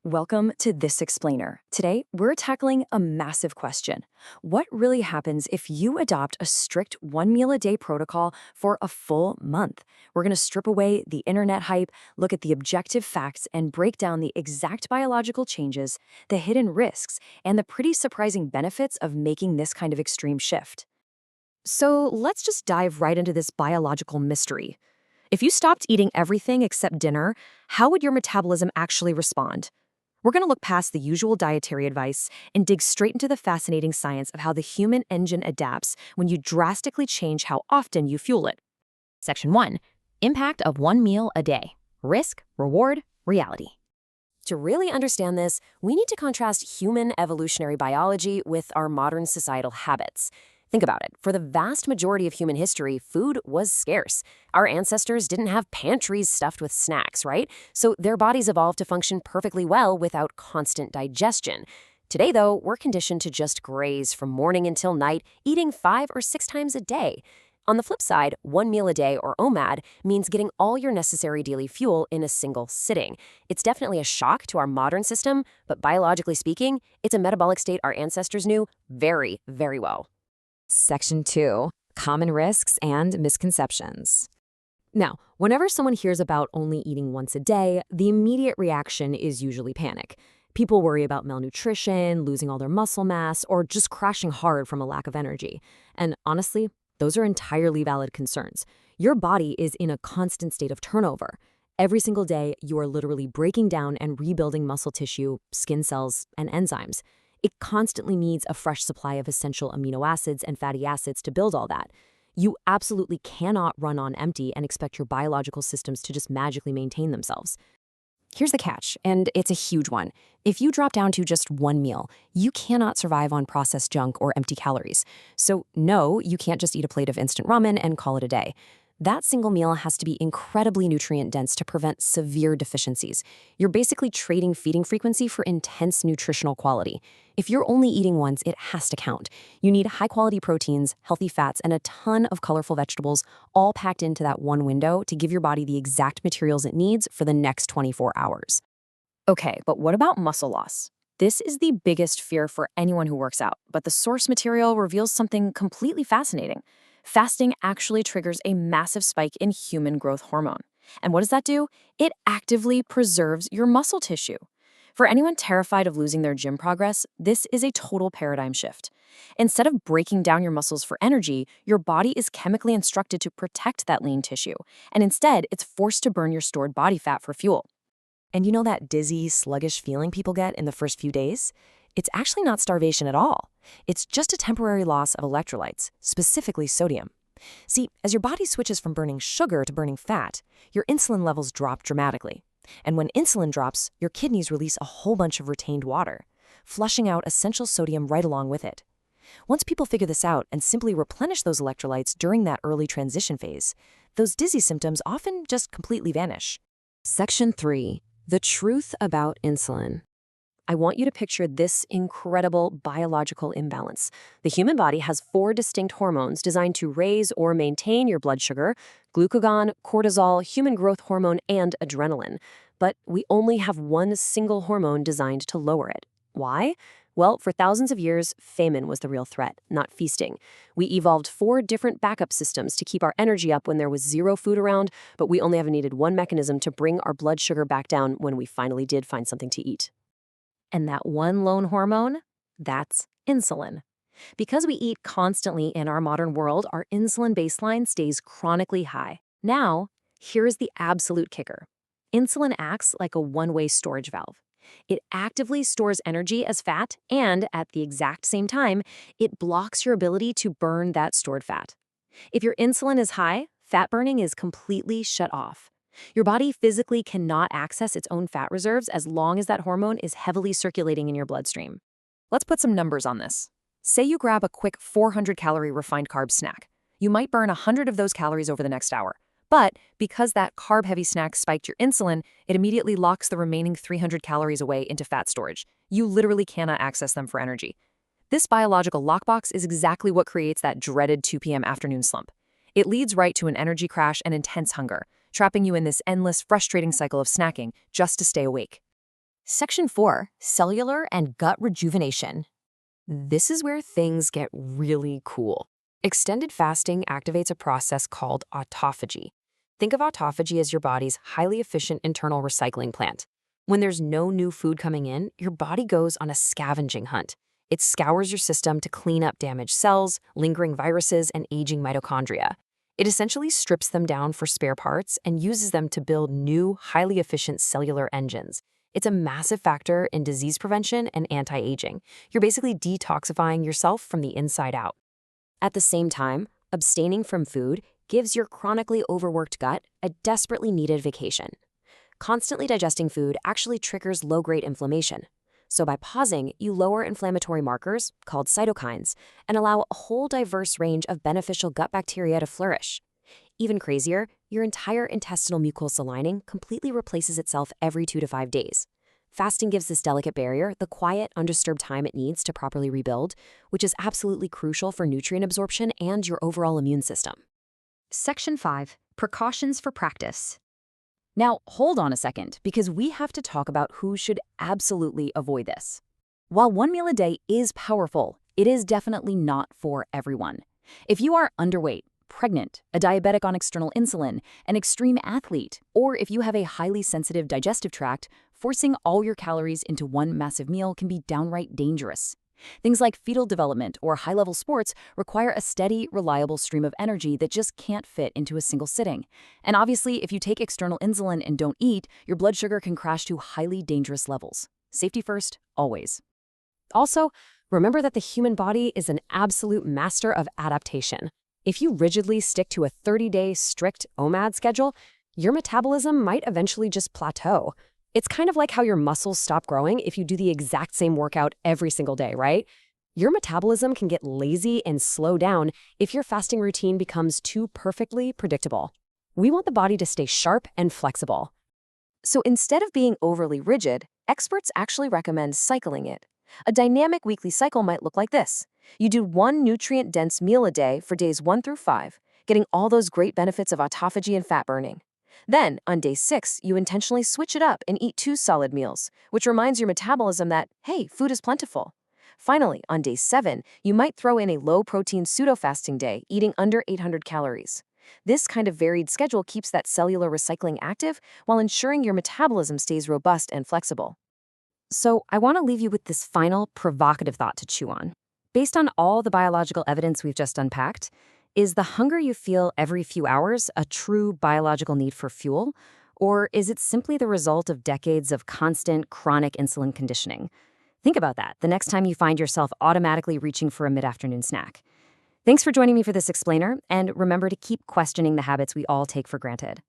Welcome to This Explainer. Today, we're tackling a massive question. What really happens if you adopt a strict one meal a day protocol for a full month? We're going to strip away the internet hype, look at the objective facts, and break down the exact biological changes, the hidden risks, and the pretty surprising benefits of making this kind of extreme shift. So let's just dive right into this biological mystery. If you stopped eating everything except dinner, how would your metabolism actually respond? We're going to look past the usual dietary advice and dig straight into the fascinating science of how the human engine adapts when you drastically change how often you fuel it. Section 1. Impact of one meal a day. Risk, reward, reality. To really understand this, we need to contrast human evolutionary biology with our modern societal habits. Think about it. For the vast majority of human history, food was scarce. Our ancestors didn't have pantries stuffed with snacks, right? So their bodies evolved to function perfectly well without constant digestion. Today, though, we're conditioned to just graze from morning until night, eating 5 or 6 times a day. On the flip side, one meal a day, or OMAD, means getting all your necessary daily fuel in a single sitting. It's definitely a shock to our modern system, but biologically speaking, it's a metabolic state our ancestors knew very, very well. Section 2. Common risks and misconceptions. Now, whenever someone hears about only eating once a day, the immediate reaction is usually panic. People worry about malnutrition, losing all their muscle mass, or just crashing hard from a lack of energy. And honestly, those are entirely valid concerns. Your body is in a constant state of turnover. Every single day, you are literally breaking down and rebuilding muscle tissue, skin cells, and enzymes. It constantly needs a fresh supply of essential amino acids and fatty acids to build all that. You absolutely cannot run on empty and expect your biological systems to just magically maintain themselves. Here's the catch, and it's a huge one. If you drop down to just one meal, you cannot survive on processed junk or empty calories. So no, you can't just eat a plate of instant ramen and call it a day. That single meal has to be incredibly nutrient-dense to prevent severe deficiencies. You're basically trading feeding frequency for intense nutritional quality. If you're only eating once, it has to count. You need high-quality proteins, healthy fats, and a ton of colorful vegetables, all packed into that one window to give your body the exact materials it needs for the next 24 hours. Okay, but what about muscle loss? This is the biggest fear for anyone who works out, but the source material reveals something completely fascinating. Fasting actually triggers a massive spike in human growth hormone. And what does that do? It actively preserves your muscle tissue. For anyone terrified of losing their gym progress, this is a total paradigm shift. Instead of breaking down your muscles for energy, your body is chemically instructed to protect that lean tissue, and instead, it's forced to burn your stored body fat for fuel. And you know that dizzy, sluggish feeling people get in the first few days? It's actually not starvation at all. It's just a temporary loss of electrolytes, specifically sodium. See, as your body switches from burning sugar to burning fat, your insulin levels drop dramatically. And when insulin drops, your kidneys release a whole bunch of retained water, flushing out essential sodium right along with it. Once people figure this out and simply replenish those electrolytes during that early transition phase, those dizzy symptoms often just completely vanish. Section 3. The truth about insulin. I want you to picture this incredible biological imbalance. The human body has 4 distinct hormones designed to raise or maintain your blood sugar: glucagon, cortisol, human growth hormone, and adrenaline. But we only have one single hormone designed to lower it. Why? Well, for thousands of years, famine was the real threat, not feasting. We evolved 4 different backup systems to keep our energy up when there was zero food around, but we only ever needed one mechanism to bring our blood sugar back down when we finally did find something to eat. And that one lone hormone? That's insulin. Because we eat constantly in our modern world, our insulin baseline stays chronically high. Now, here's the absolute kicker. Insulin acts like a one-way storage valve. It actively stores energy as fat, and at the exact same time, it blocks your ability to burn that stored fat. If your insulin is high, fat burning is completely shut off. Your body physically cannot access its own fat reserves as long as that hormone is heavily circulating in your bloodstream. Let's put some numbers on this. Say you grab a quick 400-calorie refined carb snack. You might burn 100 of those calories over the next hour. But because that carb-heavy snack spiked your insulin, it immediately locks the remaining 300 calories away into fat storage. You literally cannot access them for energy. This biological lockbox is exactly what creates that dreaded 2 p.m. afternoon slump. It leads right to an energy crash and intense hunger, trapping you in this endless, frustrating cycle of snacking just to stay awake. Section 4, cellular and gut rejuvenation. This is where things get really cool. Extended fasting activates a process called autophagy. Think of autophagy as your body's highly efficient internal recycling plant. When there's no new food coming in, your body goes on a scavenging hunt. It scours your system to clean up damaged cells, lingering viruses, and aging mitochondria. It essentially strips them down for spare parts and uses them to build new, highly efficient cellular engines. It's a massive factor in disease prevention and anti-aging. You're basically detoxifying yourself from the inside out. At the same time, abstaining from food gives your chronically overworked gut a desperately needed vacation. Constantly digesting food actually triggers low-grade inflammation. So by pausing, you lower inflammatory markers, called cytokines, and allow a whole diverse range of beneficial gut bacteria to flourish. Even crazier, your entire intestinal mucosal lining completely replaces itself every 2 to 5 days. Fasting gives this delicate barrier the quiet, undisturbed time it needs to properly rebuild, which is absolutely crucial for nutrient absorption and your overall immune system. Section 5, Precautions for Practice. Now, hold on a second, because we have to talk about who should absolutely avoid this. While one meal a day is powerful, it is definitely not for everyone. If you are underweight, pregnant, a diabetic on external insulin, an extreme athlete, or if you have a highly sensitive digestive tract, forcing all your calories into one massive meal can be downright dangerous. Things like fetal development or high-level sports require a steady, reliable stream of energy that just can't fit into a single sitting. And obviously, if you take external insulin and don't eat, your blood sugar can crash to highly dangerous levels. Safety first, always. Also, remember that the human body is an absolute master of adaptation. If you rigidly stick to a 30-day strict OMAD schedule, your metabolism might eventually just plateau. It's kind of like how your muscles stop growing if you do the exact same workout every single day, right? Your metabolism can get lazy and slow down if your fasting routine becomes too perfectly predictable. We want the body to stay sharp and flexible. So instead of being overly rigid, experts actually recommend cycling it. A dynamic weekly cycle might look like this. You do one nutrient-dense meal a day for days 1 through 5, getting all those great benefits of autophagy and fat burning. Then, on day 6, you intentionally switch it up and eat 2 solid meals, which reminds your metabolism that, hey, food is plentiful. Finally, on day 7, you might throw in a low-protein pseudo-fasting day, eating under 800 calories. This kind of varied schedule keeps that cellular recycling active while ensuring your metabolism stays robust and flexible. So, I want to leave you with this final, provocative thought to chew on. Based on all the biological evidence we've just unpacked, is the hunger you feel every few hours a true biological need for fuel, or is it simply the result of decades of constant, chronic insulin conditioning? Think about that the next time you find yourself automatically reaching for a mid-afternoon snack. Thanks for joining me for this explainer, and remember to keep questioning the habits we all take for granted.